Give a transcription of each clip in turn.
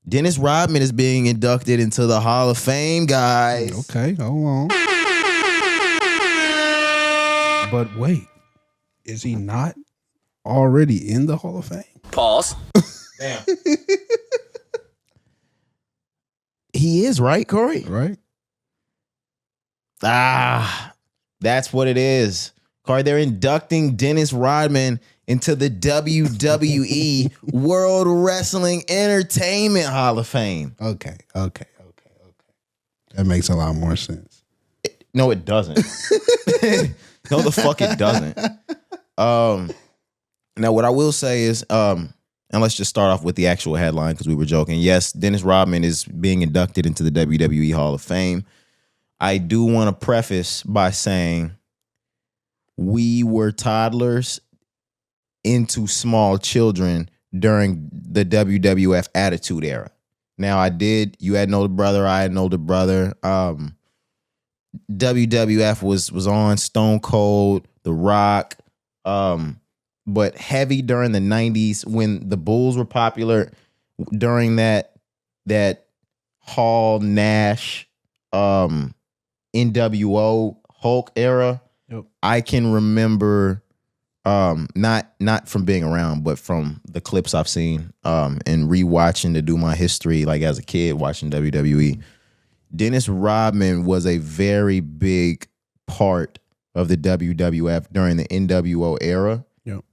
Dennis Rodman is being inducted into the Hall of Fame, guys. Okay, hold on. But wait, is he not already in the Hall of Fame? Pause. Damn. He is, right, Corey? Right. That's what it is. Corey, they're inducting Dennis Rodman into the WWE World Wrestling Entertainment Hall of Fame. Okay. That makes a lot more sense. No, it doesn't. No, the fuck it doesn't. Now, what I will say is, and let's just start off with the actual headline because we were joking. Yes, Dennis Rodman is being inducted into the WWE Hall of Fame. I do want to preface by saying we were toddlers into small children during the WWF Attitude Era. Now, you had an older brother, I had an older brother. WWF was on Stone Cold, The Rock, but heavy during the 90s when the Bulls were popular, during that Hall, Nash, NWO, Hulk era. Yep. I can remember, not from being around, but from the clips I've seen, and rewatching to do my history, like as a kid watching WWE. Dennis Rodman was a very big part of the WWF during the NWO era. Yep.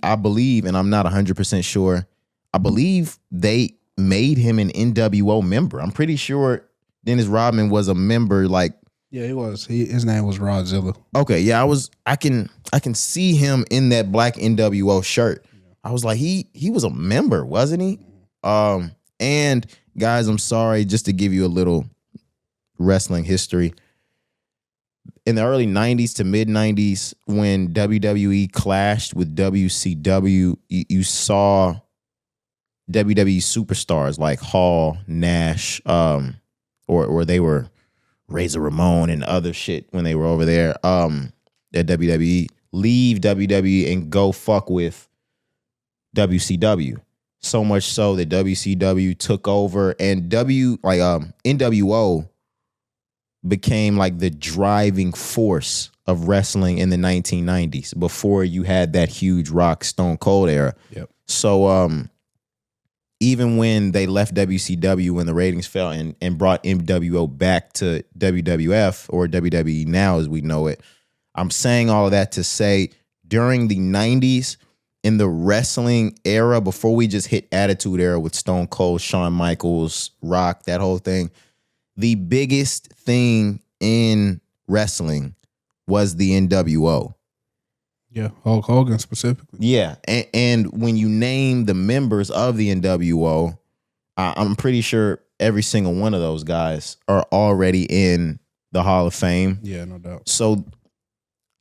I believe, and I'm not 100% sure, I believe they made him an NWO member. I'm pretty sure Dennis Rodman was a member, like. Yeah, he was. His name was Rodzilla. Okay, yeah, I can see him in that black NWO shirt. Yeah. I was like, he was a member, wasn't he? And guys, I'm sorry, just to give you a little wrestling history. In the early 90s to mid 90s, when WWE clashed with WCW, you saw WWE superstars like Hall, Nash, or they were Razor Ramon and other shit when they were over there at WWE, leave WWE and go fuck with WCW. So much so that WCW took over, and NWO became like the driving force of wrestling in the 1990s before you had that huge Rock Stone Cold era. Yep. So even when they left WCW, when the ratings fell and brought NWO back to WWF or WWE now as we know it, I'm saying all of that to say during the 90s, in the wrestling era, before we just hit Attitude Era with Stone Cold, Shawn Michaels, Rock, that whole thing, the biggest thing in wrestling was the NWO. Yeah, Hulk Hogan specifically. Yeah, and when you name the members of the NWO, I'm pretty sure every single one of those guys are already in the Hall of Fame. Yeah, no doubt. So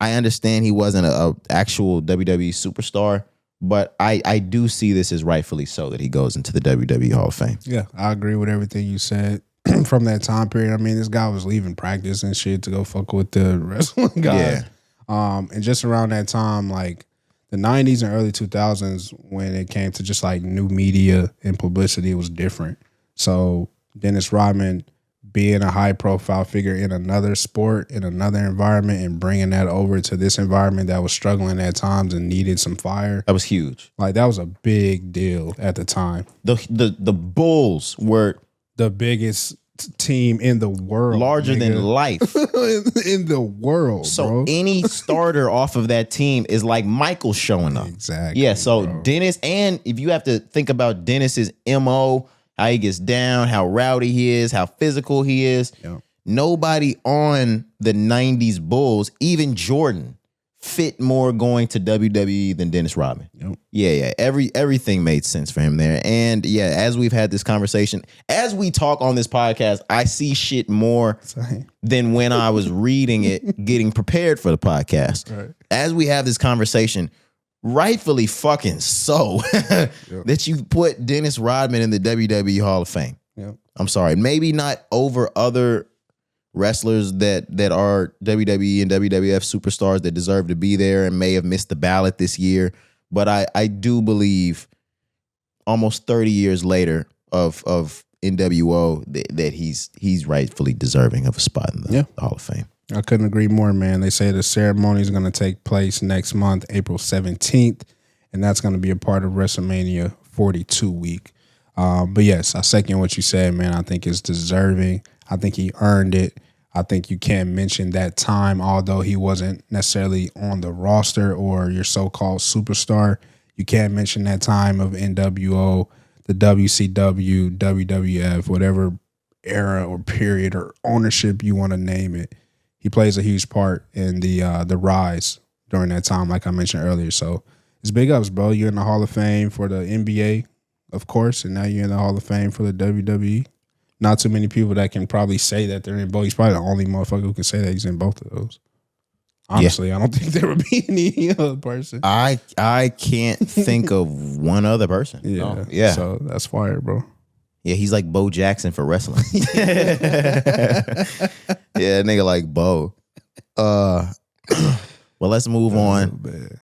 I understand he wasn't an actual WWE superstar, but I do see this as rightfully so that he goes into the WWE Hall of Fame. Yeah, I agree with everything you said from that time period. I mean, this guy was leaving practice and shit to go fuck with the wrestling guys. Yeah. And just around that time, like the 90s and early 2000s, when it came to just like new media and publicity, it was different. So Dennis Rodman being a high profile figure in another sport, in another environment, and bringing that over to this environment that was struggling at times and needed some fire. That was huge. Like that was a big deal at the time. The Bulls were the biggest team in the world. Larger than life. in the world, so bro. Any starter off of that team is like Michael showing up. Exactly. Yeah, so bro. Dennis, and if you have to think about Dennis's MO, how he gets down, how rowdy he is, how physical he is, Yep. Nobody on the 90s Bulls, even Jordan, fit more going to WWE than Dennis Rodman. Yep. Yeah. Everything made sense for him there. And yeah, as we've had this conversation, as we talk on this podcast, I see shit more than when I was reading it, getting prepared for the podcast. Right. As we have this conversation, rightfully fucking so, that you put Dennis Rodman in the WWE Hall of Fame. Yep. I'm sorry. Maybe not over other wrestlers that are WWE and WWF superstars that deserve to be there and may have missed the ballot this year. But I do believe almost 30 years later, of NWO that he's rightfully deserving of a spot in the Hall of Fame. I couldn't agree more, man. They say the ceremony is going to take place next month, April 17th, and that's going to be a part of WrestleMania 42 week. But yes, I second what you said, man. I think it's deserving. I think he earned it. I think you can't mention that time, although he wasn't necessarily on the roster or your so-called superstar. You can't mention that time of NWO, the WCW, WWF, whatever era or period or ownership you want to name it. He plays a huge part in the rise during that time, like I mentioned earlier. So it's big ups, bro. You're in the Hall of Fame for the NBA, of course, and now you're in the Hall of Fame for the WWE. Not too many people that can probably say that they're in both. He's probably the only motherfucker who can say that he's in both of those. Honestly, I don't think there would be any other person. I can't think of one other person. Yeah. So that's fire, bro. Yeah, he's like Bo Jackson for wrestling. Yeah, nigga like Bo. Well, let's move on.